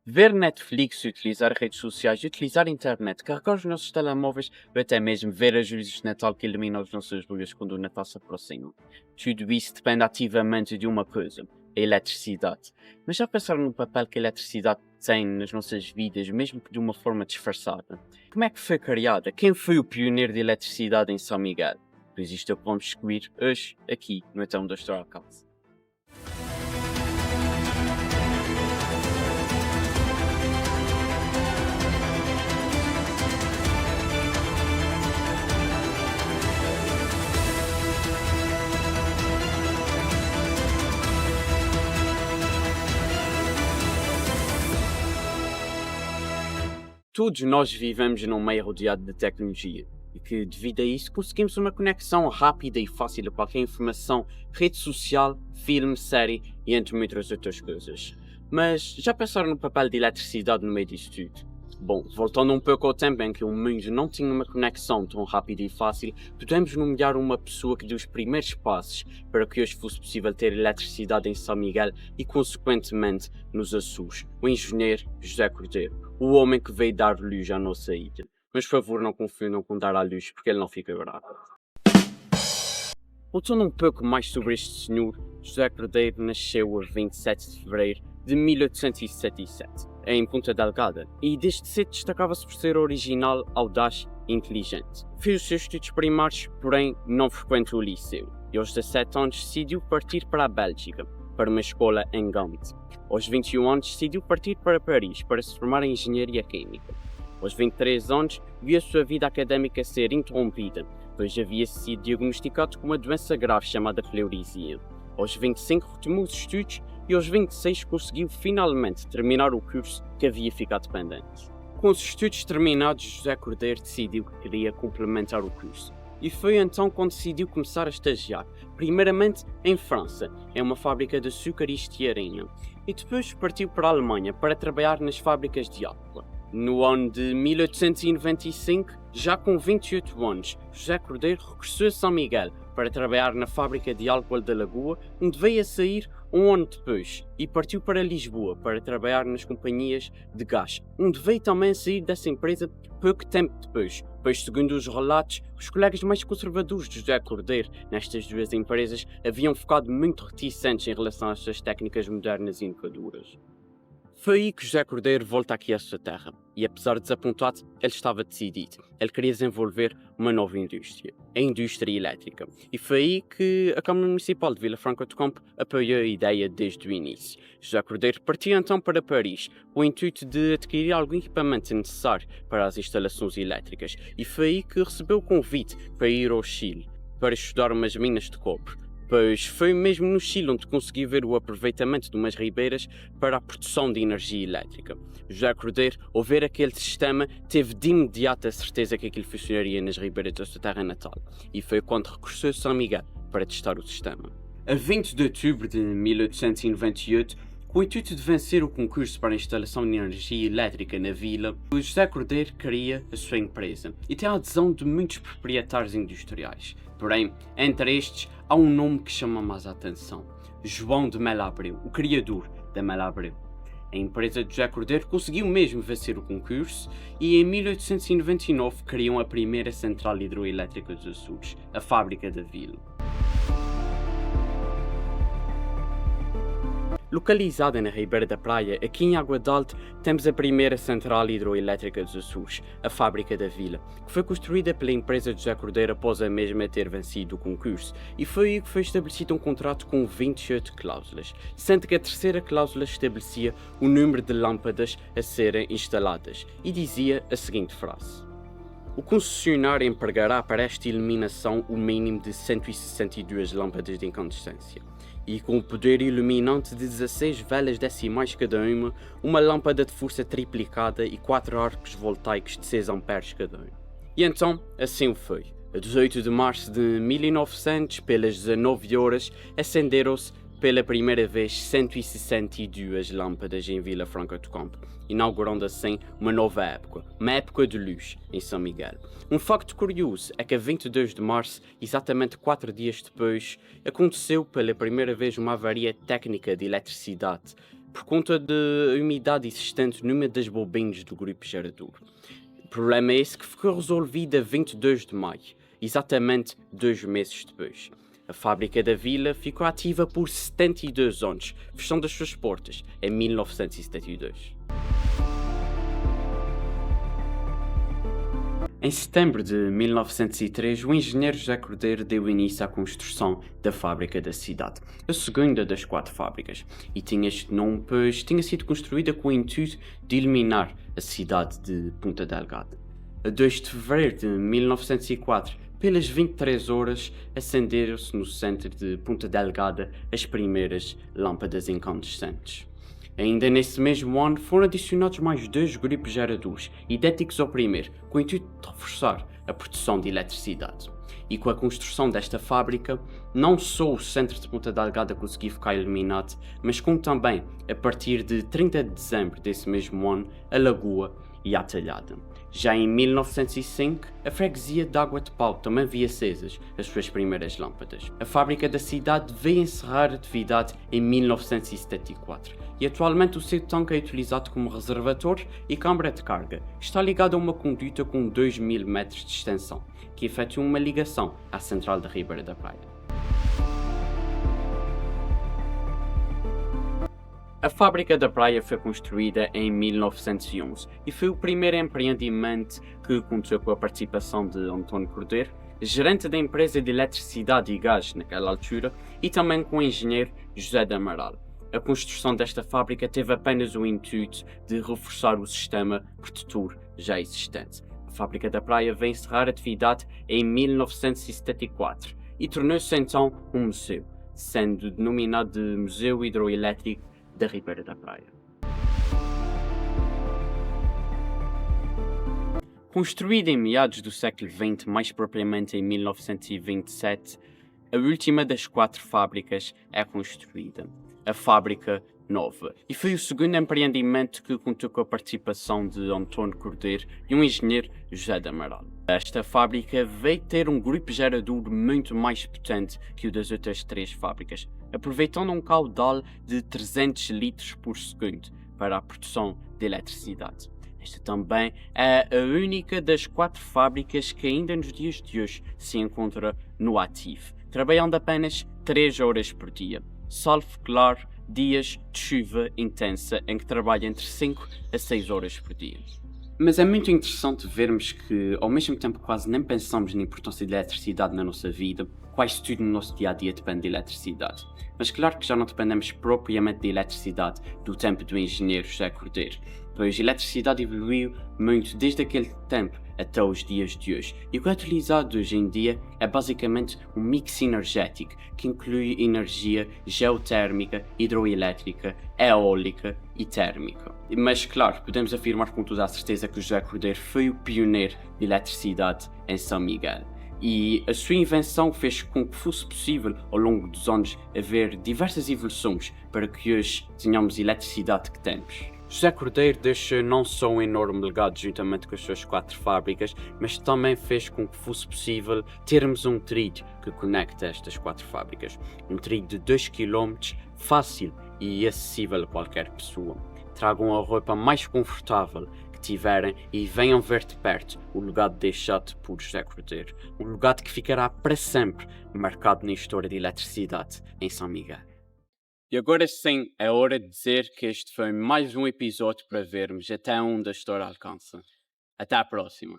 Ver Netflix, utilizar redes sociais, utilizar a internet, carregar os nossos telemóveis, ou até mesmo ver as luzes de Natal que iluminam as nossas ruas quando o Natal se aproxima. Tudo isso depende ativamente de uma coisa, a eletricidade. Mas já pensaram no papel que a eletricidade tem nas nossas vidas, mesmo que de uma forma disfarçada? Como é que foi criada? Quem foi o pioneiro de eletricidade em São Miguel? Pois isto é o que vamos descobrir hoje, aqui, no Então da História House. Todos nós vivemos num meio rodeado de tecnologia e que, devido a isso, conseguimos uma conexão rápida e fácil a qualquer informação, rede social, filme, série e entre muitas outras coisas. Mas já pensaram no papel de eletricidade no meio disso tudo? Bom, voltando um pouco ao tempo em que o mundo não tinha uma conexão tão rápida e fácil, podemos nomear uma pessoa que deu os primeiros passos para que hoje fosse possível ter eletricidade em São Miguel e, consequentemente, nos Açores, o engenheiro José Cordeiro, o homem que veio dar luz à nossa ilha. Mas, por favor, não confundam com dar à luz, porque ele não fica bravo. Voltando um pouco mais sobre este senhor, José Cordeiro nasceu a 27 de fevereiro de 1877, em Ponta Delgada, e desde cedo destacava-se por ser original, audaz e inteligente. Fez os seus estudos primários, porém não frequentou o liceu, e aos 17 anos decidiu partir para a Bélgica, para uma escola em Gand. Aos 21 anos decidiu partir para Paris para se formar em engenharia química. Aos 23 anos viu a sua vida académica ser interrompida, pois havia sido diagnosticado com uma doença grave chamada pleuresia. Aos 25 retomou os estudos e aos 26 conseguiu finalmente terminar o curso que havia ficado pendente. Com os estudos terminados, José Cordeiro decidiu que queria complementar o curso. E foi então quando decidiu começar a estagiar, primeiramente em França, em uma fábrica de açúcar e estearina, e depois partiu para a Alemanha para trabalhar nas fábricas de álcool. No ano de 1895, já com 28 anos, José Cordeiro regressou a São Miguel para trabalhar na fábrica de álcool da Lagoa, onde veio a sair um ano depois, e partiu para Lisboa para trabalhar nas companhias de gás, onde veio também a sair dessa empresa pouco tempo depois, pois segundo os relatos, os colegas mais conservadores de José Cordeiro nestas duas empresas haviam ficado muito reticentes em relação às suas técnicas modernas e inovadoras. Foi aí que José Cordeiro volta aqui à sua terra, e apesar de desapontado, ele estava decidido. Ele queria desenvolver uma nova indústria, a indústria elétrica. E foi aí que a Câmara Municipal de Vila Franca do Campo apoiou a ideia desde o início. José Cordeiro partiu então para Paris, com o intuito de adquirir algum equipamento necessário para as instalações elétricas, e foi aí que recebeu o convite para ir ao Chile, para estudar umas minas de cobre. Pois foi mesmo no Chile onde consegui ver o aproveitamento de umas ribeiras para a produção de energia elétrica. José Cordeiro, ao ver aquele sistema, teve de imediato a certeza que aquilo funcionaria nas ribeiras da sua terra natal, e foi quando regressou a São Miguel para testar o sistema. A 20 de outubro de 1898, com o intuito de vencer o concurso para a instalação de energia elétrica na vila, o José Cordeiro cria a sua empresa e tem a adesão de muitos proprietários industriais. Porém, entre estes, há um nome que chama mais a atenção: João de Melo Abreu, o criador da Melo Abreu. A empresa de José Cordeiro conseguiu mesmo vencer o concurso e em 1899 criam a primeira central hidroelétrica dos Açores, a Fábrica da Vila. Localizada na Ribeira da Praia, aqui em Água de Alto, temos a primeira central hidroelétrica dos Açores, a Fábrica da Vila, que foi construída pela empresa de José Cordeiro após a mesma ter vencido o concurso, e foi aí que foi estabelecido um contrato com 28 cláusulas, sendo que a terceira cláusula estabelecia o número de lâmpadas a serem instaladas, e dizia a seguinte frase: o concessionário empregará para esta iluminação o mínimo de 162 lâmpadas de incandescência, e com o poder iluminante de 16 velas decimais cada uma lâmpada de força triplicada e 4 arcos voltaicos de 6 amperes cada um. E então, assim o foi. A 18 de março de 1900, pelas 19 horas, acenderam-se pela primeira vez 162 lâmpadas em Vila Franca do Campo, inaugurando assim uma nova época, uma época de luz em São Miguel. Um facto curioso é que a 22 de março, exatamente 4 dias depois, aconteceu pela primeira vez uma avaria técnica de eletricidade por conta da umidade existente numa das bobinhas do grupo gerador. O problema é esse que ficou resolvido a 22 de maio, exatamente 2 meses depois. A fábrica da vila ficou ativa por 72 anos, fechando as suas portas em 1972. Em setembro de 1903, o engenheiro José Cordeiro deu início à construção da fábrica da cidade, a segunda das 4 fábricas, e tinha este nome pois tinha sido construída com o intuito de iluminar a cidade de Ponta Delgada. A 2 de fevereiro de 1904, pelas 23 horas, acenderam-se no centro de Ponta Delgada as primeiras lâmpadas incandescentes. Ainda nesse mesmo ano foram adicionados mais 2 grupos geradores, idênticos ao primeiro, com o intuito de reforçar a produção de eletricidade. E com a construção desta fábrica, não só o centro de Ponta Delgada conseguiu ficar iluminado, mas como também, a partir de 30 de dezembro desse mesmo ano, a Lagoa e a Talhada. Já em 1905, a freguesia de Água de Pau também via acesas as suas primeiras lâmpadas. A fábrica da cidade veio encerrar a atividade em 1974 e atualmente o seu tanque é utilizado como reservatório e câmara de carga. Está ligado a uma conduta com 2.000 metros de extensão, que efetua uma ligação à central da Ribeira da Praia. A fábrica da praia foi construída em 1911 e foi o primeiro empreendimento que contou com a participação de António Cordeiro, gerente da empresa de eletricidade e gás naquela altura, e também com o engenheiro José de Amaral. A construção desta fábrica teve apenas o intuito de reforçar o sistema protetor já existente. A fábrica da praia veio encerrar a atividade em 1974 e tornou-se então um museu, sendo denominado de Museu Hidroelétrico da Ribeira da Praia. Construída em meados do século XX, mais propriamente em 1927, a última das 4 fábricas é construída, a Fábrica Nova, e foi o segundo empreendimento que contou com a participação de António Cordeiro e um engenheiro José de Amaral. Esta fábrica veio ter um grupo gerador muito mais potente que o das outras 3 fábricas, aproveitando um caudal de 300 litros por segundo para a produção de eletricidade. Esta também é a única das 4 fábricas que ainda nos dias de hoje se encontra no ativo, trabalhando apenas 3 horas por dia, salvo claro dias de chuva intensa em que trabalha entre 5 a 6 horas por dia. Mas é muito interessante vermos que, ao mesmo tempo que quase nem pensamos na importância da eletricidade na nossa vida, quase tudo no nosso dia-a-dia depende de eletricidade. Mas claro que já não dependemos propriamente de eletricidade do tempo do engenheiro José Cordeiro, pois a eletricidade evoluiu muito desde aquele tempo até os dias de hoje. E o que é utilizado hoje em dia é basicamente um mix energético que inclui energia geotérmica, hidroelétrica, eólica e térmica. Mas claro, podemos afirmar com toda a certeza que o José Cordeiro foi o pioneiro de eletricidade em São Miguel. E a sua invenção fez com que fosse possível, ao longo dos anos, haver diversas evoluções para que hoje tenhamos a eletricidade que temos. José Cordeiro deixou não só um enorme legado juntamente com as suas 4 fábricas, mas também fez com que fosse possível termos um trilho que conecta estas 4 fábricas. Um trilho de 2 km, fácil e acessível a qualquer pessoa. Tragam a roupa mais confortável que tiverem e venham ver de perto o legado deixado por José Cordeiro. Um legado que ficará para sempre marcado na história de eletricidade em São Miguel. E agora sim, é hora de dizer que este foi mais um episódio para vermos até onde a história alcança. Até à próxima.